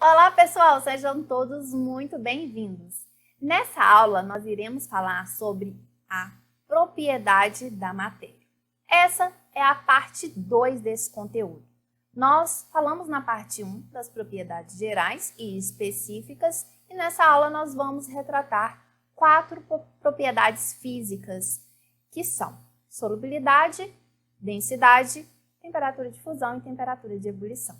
Olá, pessoal! Sejam todos muito bem-vindos. Nessa aula, nós iremos falar sobre a propriedade da matéria. Essa é a parte 2 desse conteúdo. Nós falamos na parte 1 das propriedades gerais e específicas e nessa aula nós vamos retratar 4 propriedades físicas que são solubilidade, densidade, temperatura de fusão e temperatura de ebulição.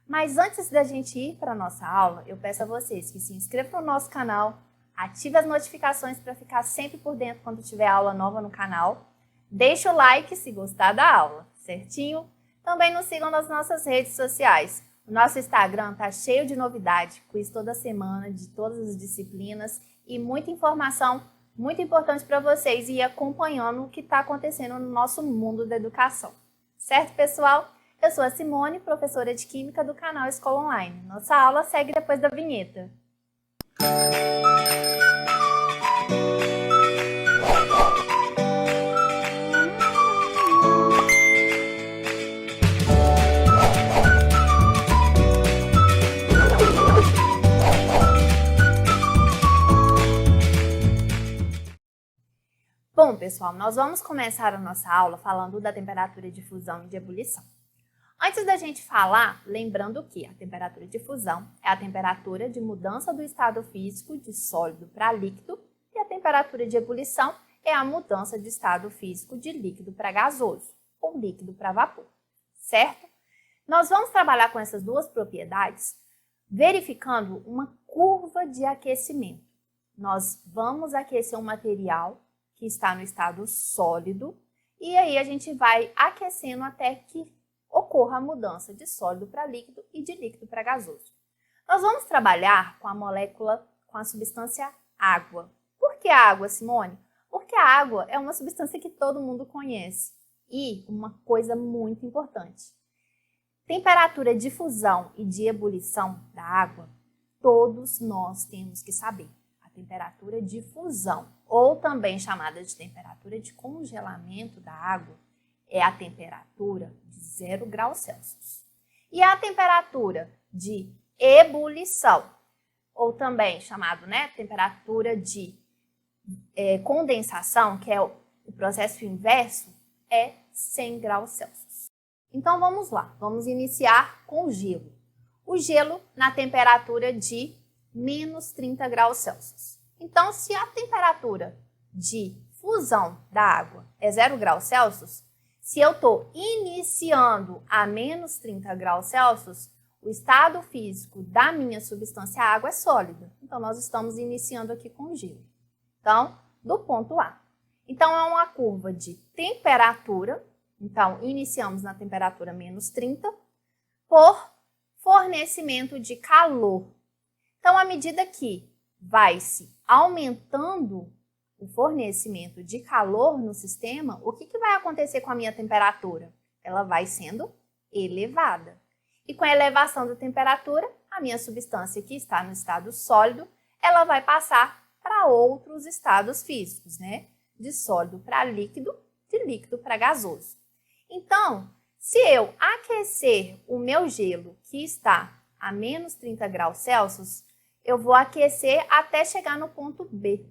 Mas antes da gente ir para a nossa aula, eu peço a vocês que se inscrevam no nosso canal, ative as notificações para ficar sempre por dentro quando tiver aula nova no canal. Deixe o like se gostar da aula, certinho? Também nos sigam nas nossas redes sociais. O nosso Instagram está cheio de novidade, quiz toda semana de todas as disciplinas e muita informação muito importante para vocês ir acompanhando o que está acontecendo no nosso mundo da educação. Certo, pessoal? Eu sou a Simone, professora de Química do canal Escola Online. Nossa aula segue depois da vinheta. Bom, pessoal, nós vamos começar a nossa aula falando da temperatura de fusão e de ebulição. Antes da gente falar, lembrando que a temperatura de fusão é a temperatura de mudança do estado físico de sólido para líquido e a temperatura de ebulição é a mudança de estado físico de líquido para gasoso ou líquido para vapor, certo? Nós vamos trabalhar com essas duas propriedades verificando uma curva de aquecimento. Nós vamos aquecer um material que está no estado sólido e aí a gente vai aquecendo até que ocorra a mudança de sólido para líquido e de líquido para gasoso. Nós vamos trabalhar com a molécula, com a substância água. Por que a água, Simone? Porque a água é uma substância que todo mundo conhece. E uma coisa muito importante, temperatura de fusão e de ebulição da água, todos nós temos que saber. A temperatura de fusão, ou também chamada de temperatura de congelamento da água, é a temperatura de 0 graus Celsius. E a temperatura de ebulição, ou também chamado, temperatura de condensação, que é o processo inverso, é 100 graus Celsius. Então vamos lá, vamos iniciar com o gelo. O gelo na temperatura de menos 30 graus Celsius. Então, se a temperatura de fusão da água é 0 graus Celsius, se eu estou iniciando a menos 30 graus Celsius, o estado físico da minha substância água é sólida. Então, nós estamos iniciando aqui com gelo. Então, do ponto A. Então, é uma curva de temperatura. Então, iniciamos na temperatura menos 30 por fornecimento de calor. Então, à medida que vai se aumentando o fornecimento de calor no sistema, o que vai acontecer com a minha temperatura? Ela vai sendo elevada. E com a elevação da temperatura, a minha substância que está no estado sólido, ela vai passar para outros estados físicos, De sólido para líquido, de líquido para gasoso. Então, se eu aquecer o meu gelo, que está a menos 30 graus Celsius, eu vou aquecer até chegar no ponto B,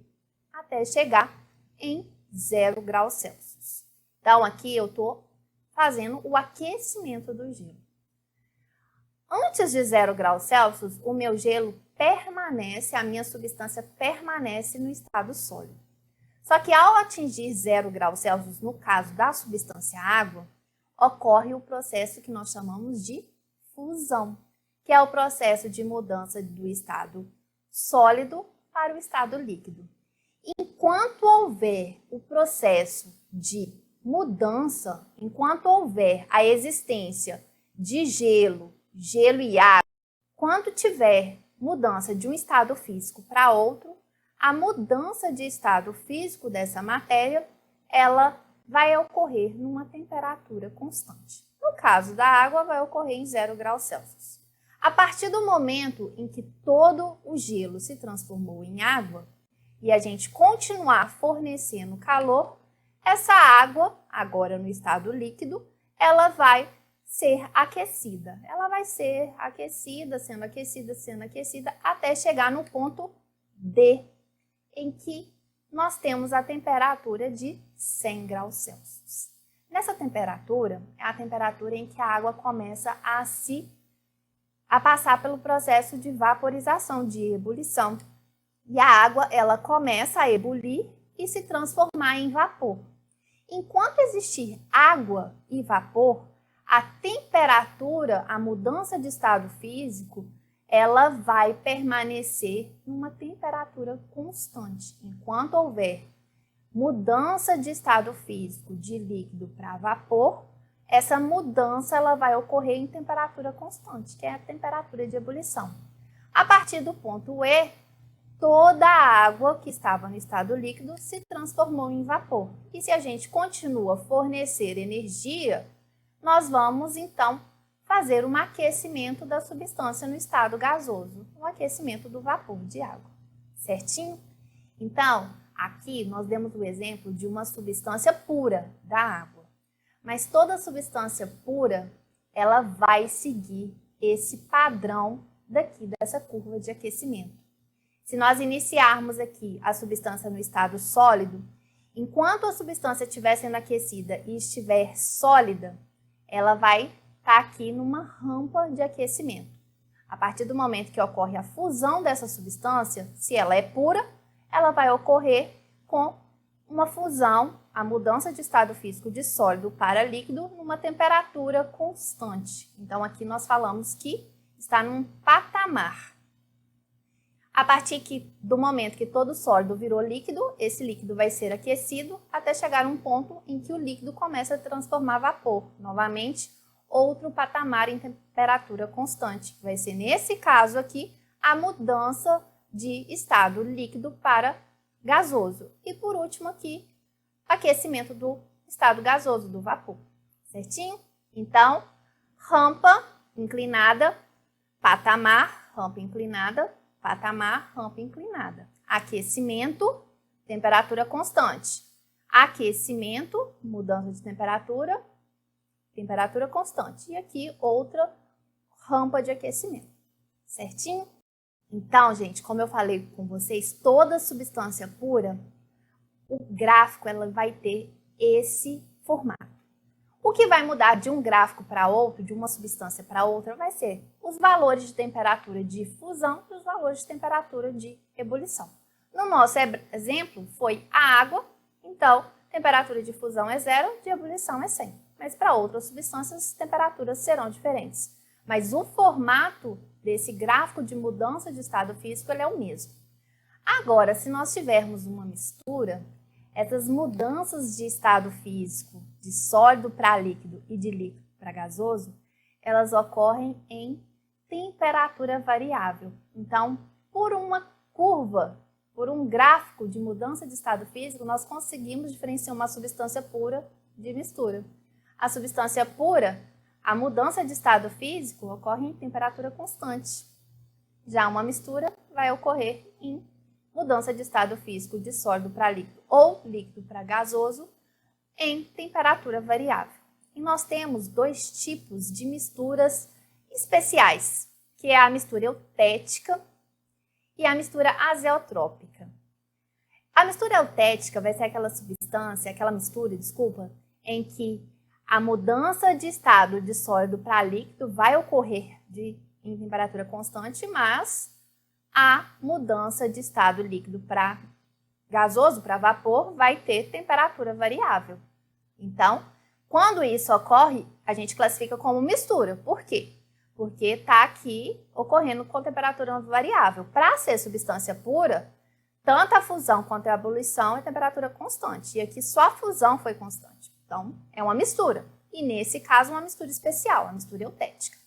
até chegar em 0 graus Celsius. Então, aqui eu estou fazendo o aquecimento do gelo. Antes de 0 graus Celsius, o meu gelo permanece, a minha substância permanece no estado sólido. Só que ao atingir 0 graus Celsius, no caso da substância água, ocorre o processo que nós chamamos de fusão, que é o processo de mudança do estado sólido para o estado líquido. Enquanto houver o processo de mudança, enquanto houver a existência de gelo e água, quando tiver mudança de um estado físico para outro, a mudança de estado físico dessa matéria, ela vai ocorrer numa temperatura constante. No caso da água, vai ocorrer em 0 graus Celsius. A partir do momento em que todo o gelo se transformou em água, e a gente continuar fornecendo calor, essa água, agora no estado líquido, ela vai ser aquecida. Ela vai ser aquecida, sendo aquecida, até chegar no ponto D, em que nós temos a temperatura de 100 graus Celsius. Nessa temperatura, é a temperatura em que a água começa a passar pelo processo de vaporização, de ebulição. E a água, ela começa a ebulir e se transformar em vapor. Enquanto existir água e vapor, a temperatura, a mudança de estado físico, ela vai permanecer numa temperatura constante. Enquanto houver mudança de estado físico de líquido para vapor, essa mudança ela vai ocorrer em temperatura constante, que é a temperatura de ebulição. A partir do ponto E, toda a água que estava no estado líquido se transformou em vapor. E se a gente continua a fornecer energia, nós vamos então fazer um aquecimento da substância no estado gasoso, um aquecimento do vapor de água, certinho? Então, aqui nós demos o exemplo de uma substância pura da água, mas toda substância pura, ela vai seguir esse padrão daqui dessa curva de aquecimento. Se nós iniciarmos aqui a substância no estado sólido, enquanto a substância estiver sendo aquecida e estiver sólida, ela vai estar aqui numa rampa de aquecimento. A partir do momento que ocorre a fusão dessa substância, se ela é pura, ela vai ocorrer com uma fusão, a mudança de estado físico de sólido para líquido numa temperatura constante. Então, aqui nós falamos que está num patamar. A partir do momento que todo sólido virou líquido, esse líquido vai ser aquecido até chegar a um ponto em que o líquido começa a transformar vapor. Novamente, outro patamar em temperatura constante. Vai ser, nesse caso aqui, a mudança de estado líquido para gasoso. E por último aqui, aquecimento do estado gasoso, do vapor. Certinho? Então, rampa inclinada, patamar, rampa inclinada, patamar, rampa inclinada. Aquecimento, temperatura constante. Aquecimento, mudança de temperatura, temperatura constante. E aqui outra rampa de aquecimento. Certinho? Então, gente, como eu falei com vocês, toda substância pura, o gráfico ela vai ter esse formato. O que vai mudar de um gráfico para outro, de uma substância para outra, vai ser os valores de temperatura de fusão e os valores de temperatura de ebulição. No nosso exemplo, foi a água, então, temperatura de fusão é 0, de ebulição é 100. Mas para outras substâncias, as temperaturas serão diferentes. Mas o formato desse gráfico de mudança de estado físico ele é o mesmo. Agora, se nós tivermos uma mistura, essas mudanças de estado físico, de sólido para líquido e de líquido para gasoso, elas ocorrem em temperatura variável. Então, por uma curva, por um gráfico de mudança de estado físico, nós conseguimos diferenciar uma substância pura de mistura. A substância pura, a mudança de estado físico ocorre em temperatura constante. Já uma mistura vai ocorrer em mudança de estado físico de sólido para líquido ou líquido para gasoso em temperatura variável. E nós temos dois tipos de misturas especiais, que é a mistura eutética e a mistura azeotrópica. A mistura eutética vai ser aquela mistura, em que a mudança de estado de sólido para líquido vai ocorrer em temperatura constante, mas a mudança de estado líquido para gasoso, para vapor, vai ter temperatura variável. Então, quando isso ocorre, a gente classifica como mistura. Por quê? Porque está aqui ocorrendo com temperatura variável. Para ser substância pura, tanto a fusão quanto a ebulição é temperatura constante. E aqui só a fusão foi constante. Então, é uma mistura. E nesse caso, uma mistura especial, uma mistura eutética.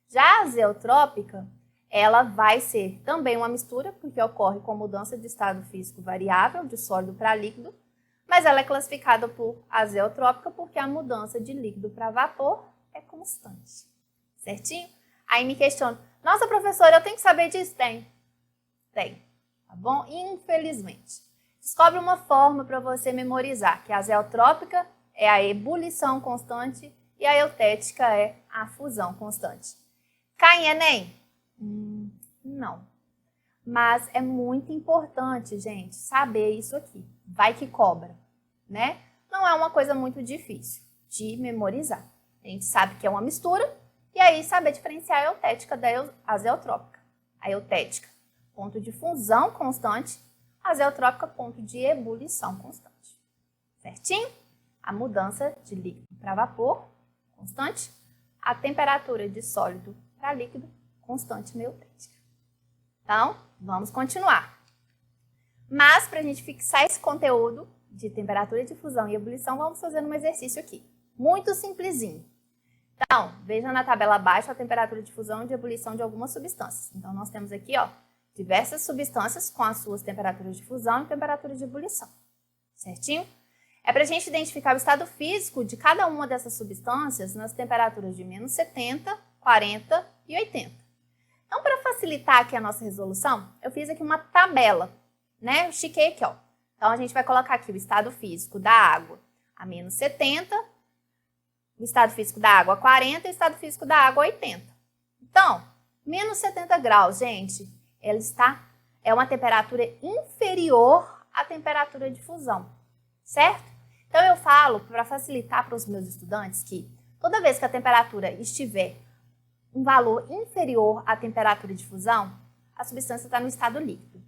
Já a azeotrópica, ela vai ser também uma mistura, porque ocorre com mudança de estado físico variável, de sólido para líquido, mas ela é classificada por azeotrópica porque a mudança de líquido para vapor é constante. Certinho? Aí me questionam, nossa professora, eu tenho que saber disso? Tem. Tá bom? Infelizmente. Descobre uma forma para você memorizar, que a azeotrópica é a ebulição constante e e a eutética é a fusão constante. Cai em Enem? Não. Mas é muito importante, gente, saber isso aqui. Vai que cobra, né? Não é uma coisa muito difícil de memorizar. A gente sabe que é uma mistura, e aí saber diferenciar a eutética da azeotrópica. A eutética, ponto de fusão constante, a azeotrópica, ponto de ebulição constante. Certinho? A mudança de líquido para vapor, constante. A temperatura de sólido para líquido, constante na eutética. Então, vamos continuar. Mas, para a gente fixar esse conteúdo de temperatura de fusão e ebulição, vamos fazer um exercício aqui. Muito simplesinho. Então, veja na tabela abaixo a temperatura de fusão e de ebulição de algumas substâncias. Então, nós temos aqui, ó, diversas substâncias com as suas temperaturas de fusão e temperatura de ebulição. Certinho? É para a gente identificar o estado físico de cada uma dessas substâncias nas temperaturas de menos 70, 40 e 80. Então, para facilitar aqui a nossa resolução, eu fiz aqui uma tabela, né? Eu estiquei aqui, ó. Então, a gente vai colocar aqui o estado físico da água a menos 70, o estado físico da água a 40 e o estado físico da água a 80. Então, menos 70 graus, gente, ela é uma temperatura inferior à temperatura de fusão, certo? Então, eu falo, para facilitar para os meus estudantes, que toda vez que a temperatura estiver um valor inferior à temperatura de fusão, a substância está no estado líquido.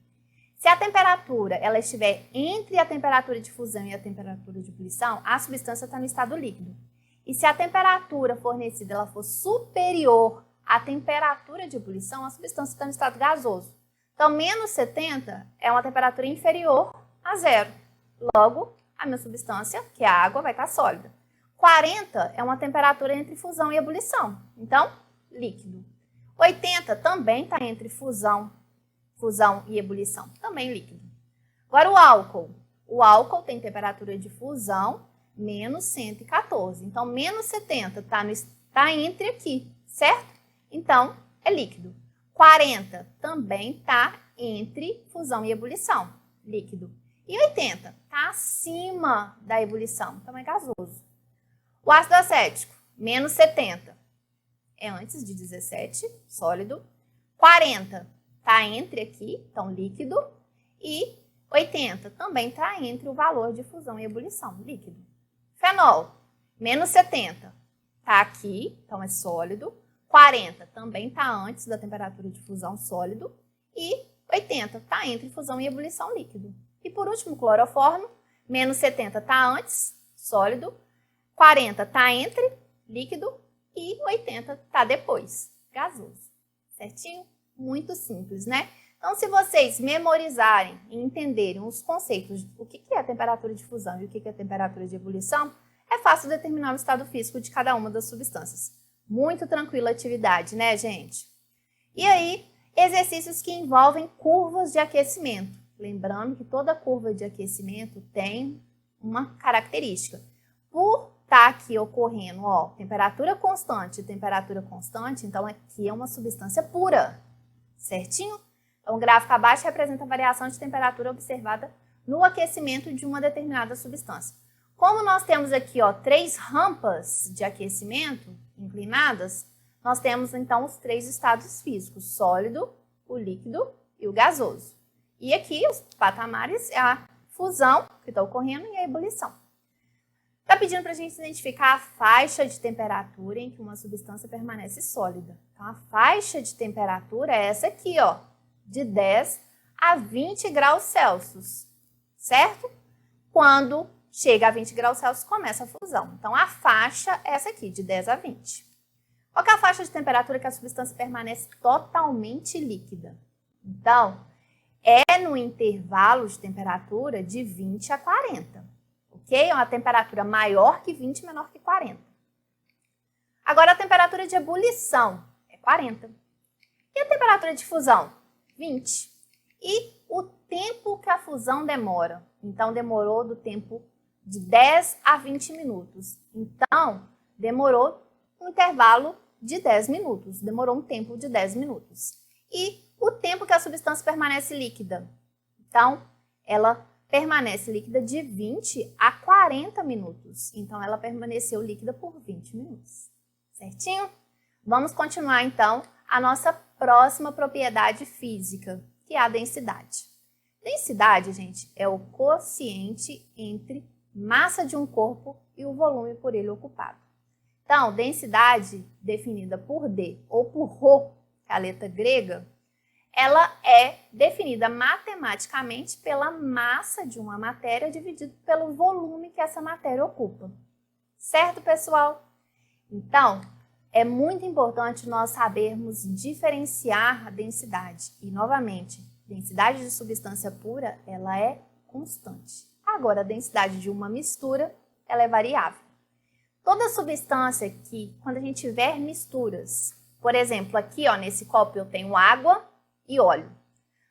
Se a temperatura ela estiver entre a temperatura de fusão e a temperatura de ebulição, a substância está no estado líquido. E se a temperatura fornecida ela for superior à temperatura de ebulição, a substância está no estado gasoso. Então, menos 70 é uma temperatura inferior a zero. Logo, a minha substância, que é a água, vai estar sólida. 40 é uma temperatura entre fusão e ebulição. Então, líquido. 80 também está entre fusão e ebulição. Também líquido. Agora, o álcool. O álcool tem temperatura de fusão menos 114. Então, menos 70 está entre aqui, certo? Então, é líquido. 40 também está entre fusão e ebulição, líquido. E 80 está acima da ebulição, então é gasoso. O ácido acético, menos 70, é antes de 17, sólido. 40 está entre aqui, então líquido. E 80 também está entre o valor de fusão e ebulição, líquido. Fenol, menos 70, está aqui, então é sólido. 40 também está antes da temperatura de fusão, sólido. E 80 está entre fusão e ebulição, líquido. E por último, cloroformo, menos 70 está antes, sólido. 40 está entre, líquido. E 80 está depois, gasoso. Certinho? Muito simples, né? Então, se vocês memorizarem e entenderem os conceitos do que é a temperatura de fusão e o que é a temperatura de ebulição, é fácil determinar o estado físico de cada uma das substâncias. Muito tranquila a atividade, né, gente? E aí, exercícios que envolvem curvas de aquecimento. Lembrando que toda curva de aquecimento tem uma característica. Por estar aqui ocorrendo, ó, temperatura constante, então aqui é uma substância pura, certinho? Então, o gráfico abaixo representa a variação de temperatura observada no aquecimento de uma determinada substância. Como nós temos aqui, ó, 3 rampas de aquecimento inclinadas, nós temos então os 3 estados físicos, sólido, o líquido e o gasoso. E aqui os patamares é a fusão que está ocorrendo e a ebulição. Está pedindo para a gente identificar a faixa de temperatura em que uma substância permanece sólida. Então, a faixa de temperatura é essa aqui, ó, de 10 a 20 graus Celsius, certo? Quando chega a 20 graus Celsius, começa a fusão. Então, a faixa é essa aqui, de 10 a 20. Qual que é a faixa de temperatura que a substância permanece totalmente líquida? Então, é no intervalo de temperatura de 20 a 40. Ok? É uma temperatura maior que 20, menor que 40. Agora, a temperatura de ebulição é 40. E a temperatura de fusão? 20. E o tempo que a fusão demora? Então, demorou do tempo de 10 a 20 minutos. Então, demorou um intervalo de 10 minutos. Demorou um tempo de 10 minutos. E o tempo que a substância permanece líquida? Então, ela permanece líquida de 20 a 40 minutos. Então, ela permaneceu líquida por 20 minutos. Certinho? Vamos continuar, então, a nossa próxima propriedade física, que é a densidade. Densidade, gente, é o quociente entre massa de um corpo e o volume por ele ocupado. Então, densidade definida por D ou por Rho, que é a letra grega, ela é definida matematicamente pela massa de uma matéria dividido pelo volume que essa matéria ocupa. Certo, pessoal? Então, é muito importante nós sabermos diferenciar a densidade. E, novamente, densidade de substância pura, ela é constante. Agora, a densidade de uma mistura, ela é variável. Toda substância que, quando a gente tiver misturas, por exemplo, aqui ó, nesse copo eu tenho água e óleo.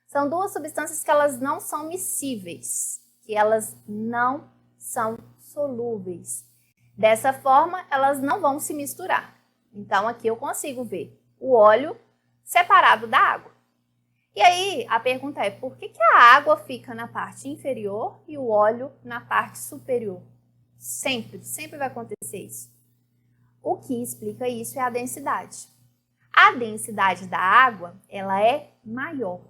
São duas substâncias que elas não são miscíveis, que elas não são solúveis. Dessa forma, elas não vão se misturar. Então, aqui eu consigo ver o óleo separado da água. E aí, a pergunta é, por que a água fica na parte inferior e o óleo na parte superior? Sempre vai acontecer isso. O que explica isso é a densidade. A densidade da água, ela é maior.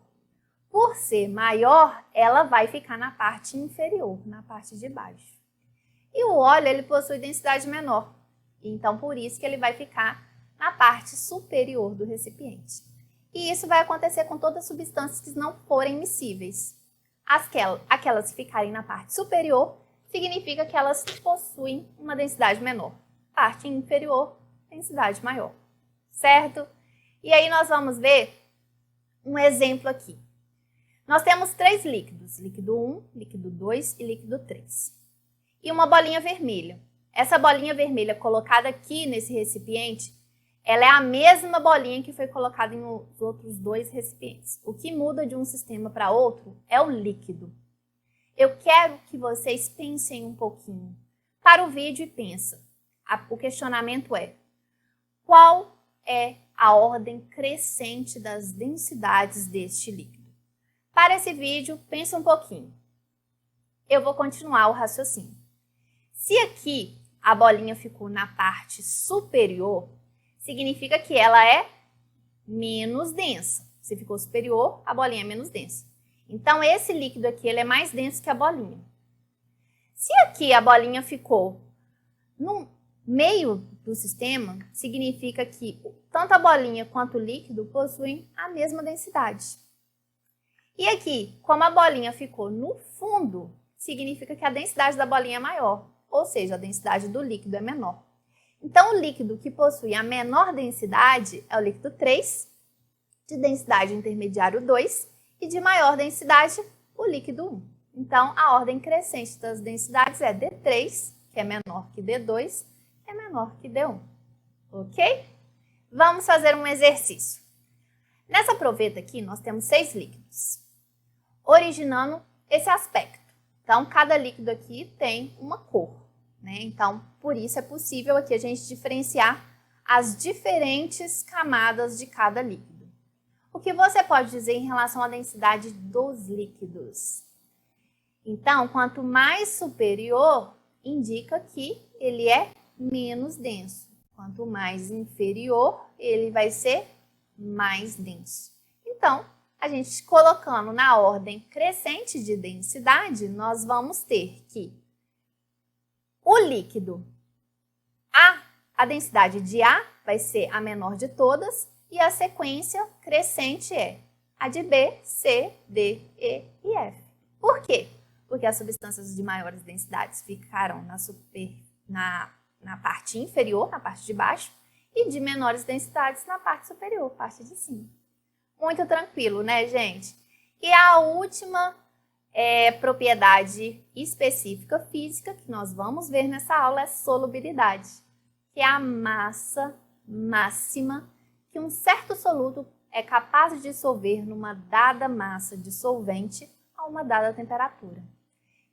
Por ser maior, ela vai ficar na parte inferior, na parte de baixo. E o óleo, ele possui densidade menor. Então, por isso que ele vai ficar na parte superior do recipiente. E isso vai acontecer com todas as substâncias que não forem miscíveis. Aquelas que ficarem na parte superior, significa que elas possuem uma densidade menor. Parte inferior, densidade maior. Certo? E aí nós vamos ver um exemplo aqui. Nós temos 3 líquidos, líquido 1, líquido 2 e líquido 3. E uma bolinha vermelha. Essa bolinha vermelha colocada aqui nesse recipiente, ela é a mesma bolinha que foi colocada em os outros 2 recipientes. O que muda de um sistema para outro é o líquido. Eu quero que vocês pensem um pouquinho. Para o vídeo e pensa. O questionamento é, qual é a ordem crescente das densidades deste líquido? Para esse vídeo, pensa um pouquinho. Eu vou continuar o raciocínio. Se aqui a bolinha ficou na parte superior, significa que ela é menos densa. Se ficou superior, a bolinha é menos densa. Então, esse líquido aqui ele é mais denso que a bolinha. Se aqui a bolinha ficou no meio do sistema, significa que tanto a bolinha quanto o líquido possuem a mesma densidade. E aqui, como a bolinha ficou no fundo, significa que a densidade da bolinha é maior, ou seja, a densidade do líquido é menor. Então, o líquido que possui a menor densidade é o líquido 3, de densidade intermediário 2, e de maior densidade, o líquido 1. Então, a ordem crescente das densidades é D3, que é menor que D2, que é menor que D1. Ok? Vamos fazer um exercício. Nessa proveta aqui, nós temos 6 líquidos, originando esse aspecto. Então, cada líquido aqui tem uma cor, né? Então, por isso é possível aqui a gente diferenciar as diferentes camadas de cada líquido. O que você pode dizer em relação à densidade dos líquidos? Então, quanto mais superior, indica que ele é menos denso. Quanto mais inferior, ele vai ser mais denso. Então, a gente colocando na ordem crescente de densidade, nós vamos ter que o líquido A, a densidade de A vai ser a menor de todas, e a sequência crescente é a de B, C, D, E e F. Por quê? Porque as substâncias de maiores densidades ficaram na parte inferior, na parte de baixo, e de menores densidades na parte superior, parte de cima. Muito tranquilo, né, gente? E a última propriedade específica física que nós vamos ver nessa aula é solubilidade, que é a massa máxima que um certo soluto é capaz de dissolver numa dada massa de solvente a uma dada temperatura.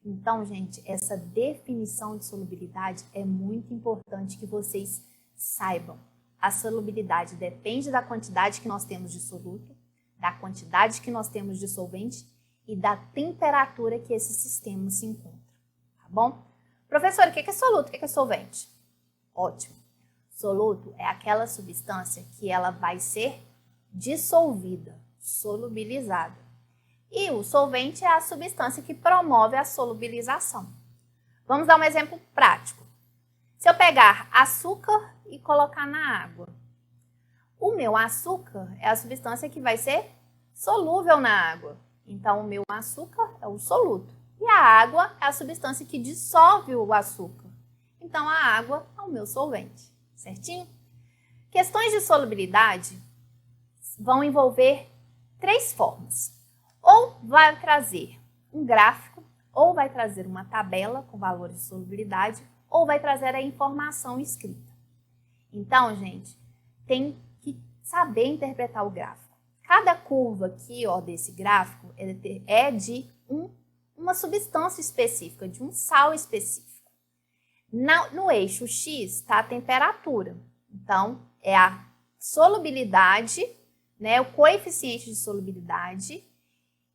Então, gente, essa definição de solubilidade é muito importante que vocês saibam. A solubilidade depende da quantidade que nós temos de soluto, da quantidade que nós temos de solvente e da temperatura que esse sistema se encontra, tá bom? Professora, o que é soluto? O que é solvente? Ótimo. Soluto é aquela substância que ela vai ser dissolvida, solubilizada. E o solvente é a substância que promove a solubilização. Vamos dar um exemplo prático. Se eu pegar açúcar e colocar na água, o meu açúcar é a substância que vai ser solúvel na água. Então, o meu açúcar é o soluto. E a água é a substância que dissolve o açúcar. Então, a água é o meu solvente. Certinho? Questões de solubilidade vão envolver 3 formas. Ou vai trazer um gráfico, ou vai trazer uma tabela com valores de solubilidade, ou vai trazer a informação escrita. Então, gente, tem que saber interpretar o gráfico. Cada curva aqui, ó, desse gráfico é de uma substância específica, de um sal específico. No eixo X está a temperatura. Então, é a solubilidade, né, o coeficiente de solubilidade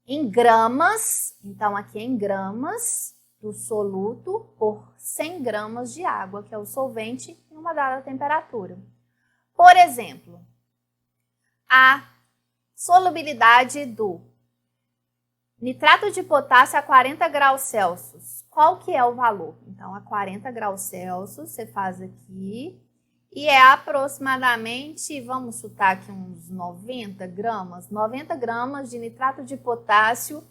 em gramas. Então, aqui é em gramas do soluto por 100 gramas de água, que é o solvente em uma dada temperatura. Por exemplo, a solubilidade do nitrato de potássio a 40 graus Celsius. Qual que é o valor? Então, a 40 graus Celsius, você faz aqui, e é aproximadamente, vamos chutar aqui uns 90 gramas de nitrato de potássio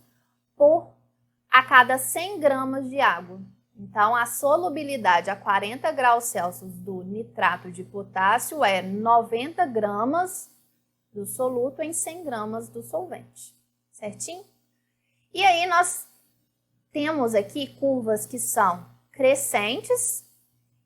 a cada 100 gramas de água. Então, a solubilidade a 40 graus Celsius do nitrato de potássio é 90 gramas do soluto em 100 gramas do solvente. Certinho? E aí, nós temos aqui curvas que são crescentes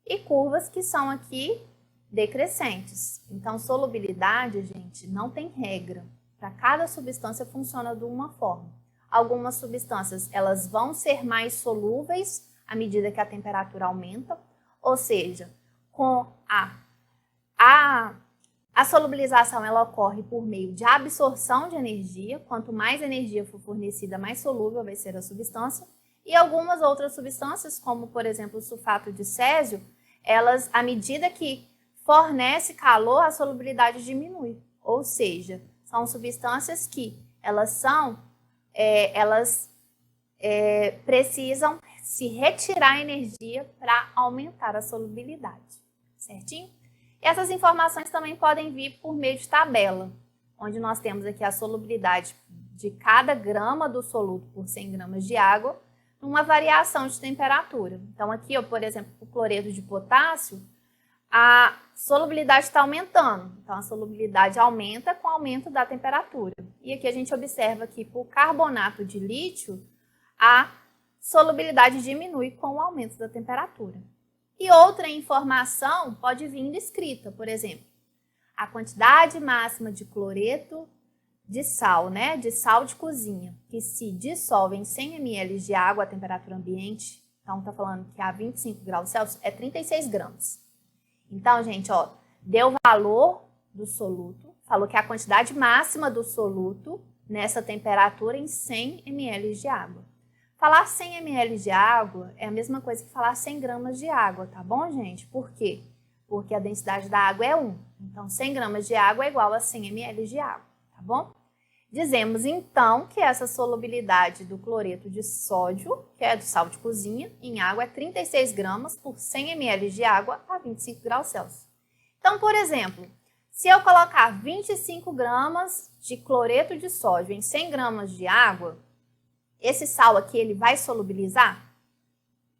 e curvas que são aqui decrescentes. Então, solubilidade, gente, não tem regra. Para cada substância funciona de uma forma. Algumas substâncias, elas vão ser mais solúveis à medida que a temperatura aumenta, ou seja, com a solubilização ela ocorre por meio de absorção de energia. Quanto mais energia for fornecida, mais solúvel vai ser a substância. E algumas outras substâncias, como por exemplo o sulfato de césio, elas, à medida que fornece calor, a solubilidade diminui. Ou seja, são substâncias que elas precisam se retirar energia para aumentar a solubilidade. Certinho? E essas informações também podem vir por meio de tabela, onde nós temos aqui a solubilidade de cada grama do soluto por 100 gramas de água, numa variação de temperatura. Então, aqui, ó, por exemplo, o cloreto de potássio, a solubilidade está aumentando. Então, a solubilidade aumenta com o aumento da temperatura. E aqui a gente observa que, por carbonato de lítio, a solubilidade diminui com o aumento da temperatura. E outra informação pode vir escrita, por exemplo, a quantidade máxima de cloreto de sal, né, de sal de cozinha, que se dissolve em 100 ml de água a temperatura ambiente, então está falando que a 25 graus Celsius é 36 gramas. Então, gente, ó, deu o valor do soluto, falou que é a quantidade máxima do soluto nessa temperatura em 100 ml de água. Falar 100 ml de água é a mesma coisa que falar 100 gramas de água, tá bom, gente? Por quê? Porque a densidade da água é 1. Então, 100 gramas de água é igual a 100 ml de água, tá bom? Dizemos, então, que essa solubilidade do cloreto de sódio, que é do sal de cozinha, em água é 36 gramas por 100 ml de água a 25 graus Celsius. Então, por exemplo, se eu colocar 25 gramas de cloreto de sódio em 100 gramas de água, esse sal aqui, ele vai solubilizar?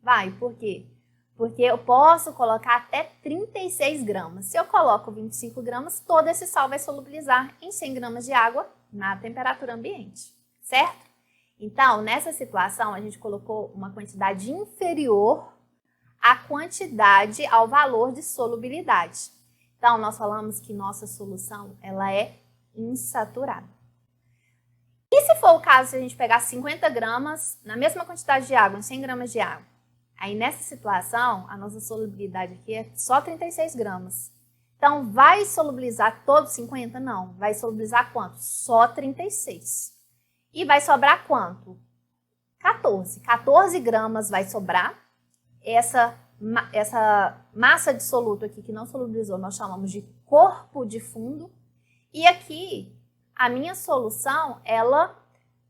Vai, por quê? Porque eu posso colocar até 36 gramas. Se eu coloco 25 gramas, todo esse sal vai solubilizar em 100 gramas de água na temperatura ambiente, certo? Então, nessa situação, a gente colocou uma quantidade inferior à quantidade, ao valor de solubilidade. Então, nós falamos que nossa solução, ela é insaturada. E se for o caso, se a gente pegar 50 gramas, na mesma quantidade de água, em 100 gramas de água, aí nessa situação, a nossa solubilidade aqui é só 36 gramas. Então, vai solubilizar todos 50? Não. Vai solubilizar quanto? Só 36. E vai sobrar quanto? 14. 14 gramas vai sobrar. Essa massa de soluto aqui que não solubilizou, nós chamamos de corpo de fundo. E aqui, a minha solução, ela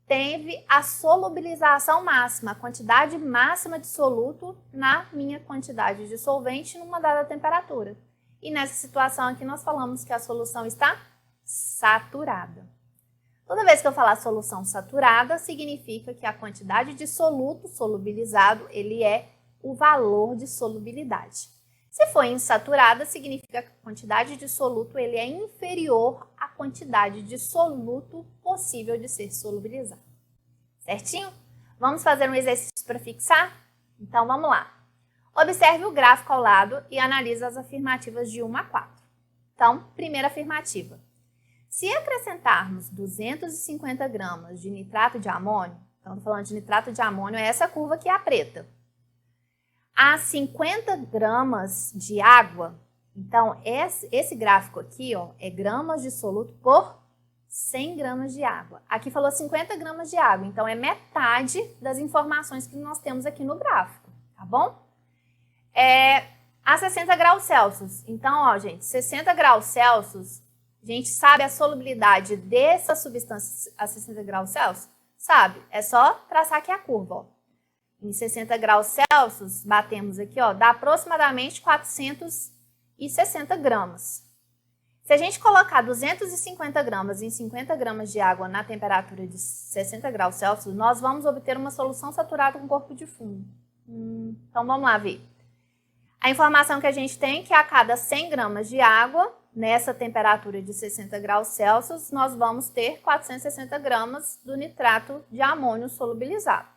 teve a solubilização máxima, a quantidade máxima de soluto na minha quantidade de solvente numa dada temperatura. E nessa situação aqui nós falamos que a solução está saturada. Toda vez que eu falar solução saturada, significa que a quantidade de soluto solubilizado, ele é o valor de solubilidade. Se for insaturada, significa que a quantidade de soluto ele é inferior à quantidade de soluto possível de ser solubilizado. Certinho? Vamos fazer um exercício para fixar? Então, vamos lá. Observe o gráfico ao lado e analise as afirmativas de 1 a 4. Então, primeira afirmativa. Se acrescentarmos 250 gramas de nitrato de amônio, então, estou falando de nitrato de amônio, é essa curva aqui, a preta, a 50 gramas de água, então esse gráfico aqui ó, é gramas de soluto por 100 gramas de água. Aqui falou 50 gramas de água, então é metade das informações que nós temos aqui no gráfico, tá bom? A 60 graus Celsius, então ó gente, 60 graus Celsius, a gente sabe a solubilidade dessa substância a 60 graus Celsius? Sabe, é só traçar aqui a curva, ó. Em 60 graus Celsius, batemos aqui, ó, dá aproximadamente 460 gramas. Se a gente colocar 250 gramas em 50 gramas de água na temperatura de 60 graus Celsius, nós vamos obter uma solução saturada com corpo de fundo. Então, vamos lá ver. A informação que a gente tem é que a cada 100 gramas de água, nessa temperatura de 60 graus Celsius, nós vamos ter 460 gramas do nitrato de amônio solubilizado.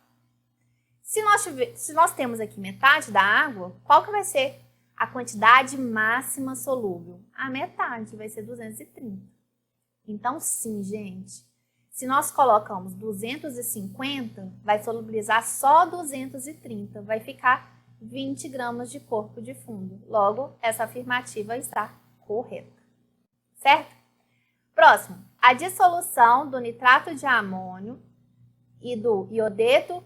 Se nós temos aqui metade da água, qual que vai ser a quantidade máxima solúvel? A metade, vai ser 230. Então, sim, gente, se nós colocamos 250, vai solubilizar só 230, vai ficar 20 gramas de corpo de fundo. Logo, essa afirmativa está correta. Certo? Próximo, a dissolução do nitrato de amônio e do iodeto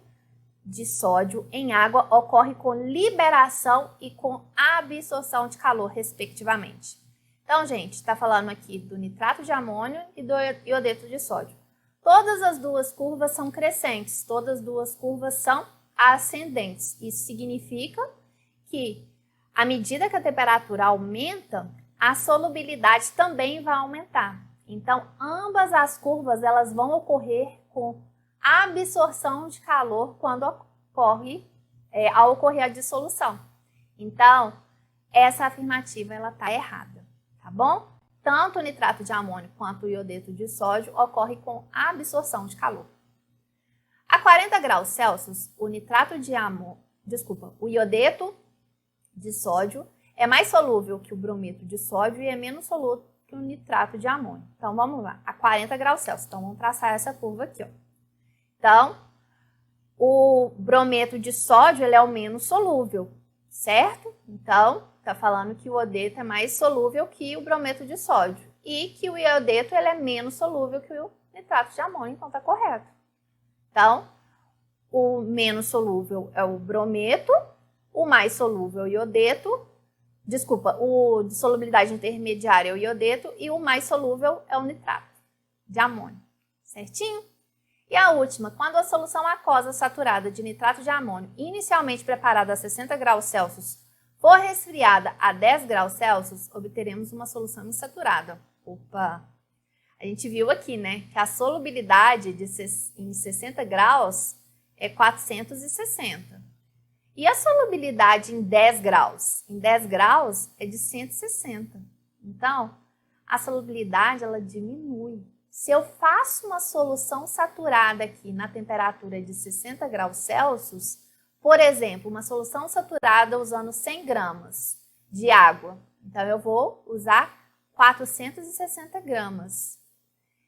de sódio em água ocorre com liberação e com absorção de calor, respectivamente. Então, gente, está falando aqui do nitrato de amônio e do iodeto de sódio. Todas as duas curvas são crescentes, todas as duas curvas são ascendentes. Isso significa que, à medida que a temperatura aumenta, a solubilidade também vai aumentar. Então, ambas as curvas elas vão ocorrer com a absorção de calor quando ao ocorrer a dissolução. Então, essa afirmativa ela está errada, tá bom? Tanto o nitrato de amônio quanto o iodeto de sódio ocorre com a absorção de calor. A 40 graus Celsius, o iodeto de sódio é mais solúvel que o brometo de sódio e é menos solúvel que o nitrato de amônio. Então, vamos lá, a 40 graus Celsius. Então, vamos traçar essa curva aqui, ó. Então, o brometo de sódio ele é o menos solúvel, certo? Então, está falando que o iodeto é mais solúvel que o brometo de sódio e que o iodeto ele é menos solúvel que o nitrato de amônio, então está correto. Então, o menos solúvel é o brometo, o mais solúvel é o iodeto, o de solubilidade intermediária é o iodeto e o mais solúvel é o nitrato de amônio, certinho? E a última, quando a solução aquosa saturada de nitrato de amônio, inicialmente preparada a 60 graus Celsius, for resfriada a 10 graus Celsius, obteremos uma solução insaturada. Opa! A gente viu aqui, né, que a solubilidade em 60 graus é 460. E a solubilidade em 10 graus? Em 10 graus é de 160. Então, a solubilidade ela diminui. Se eu faço uma solução saturada aqui na temperatura de 60 graus Celsius, por exemplo, uma solução saturada usando 100 gramas de água, então eu vou usar 460 gramas.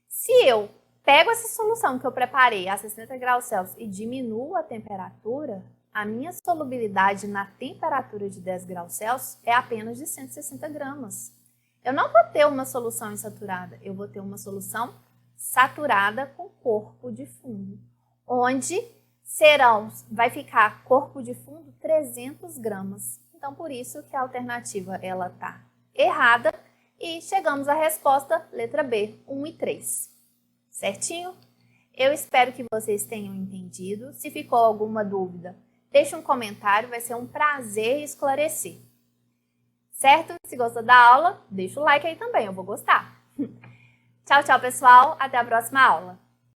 Se eu pego essa solução que eu preparei a 60 graus Celsius e diminuo a temperatura, a minha solubilidade na temperatura de 10 graus Celsius é apenas de 160 gramas. Eu não vou ter uma solução insaturada, eu vou ter uma solução saturada com corpo de fundo, onde vai ficar corpo de fundo 300 gramas. Então, por isso que a alternativa ela está errada e chegamos à resposta letra B, 1 e 3. Certinho? Eu espero que vocês tenham entendido. Se ficou alguma dúvida, deixe um comentário, vai ser um prazer esclarecer. Certo? Se gostou da aula, deixa o like aí também, eu vou gostar. Tchau, tchau, pessoal. Até a próxima aula.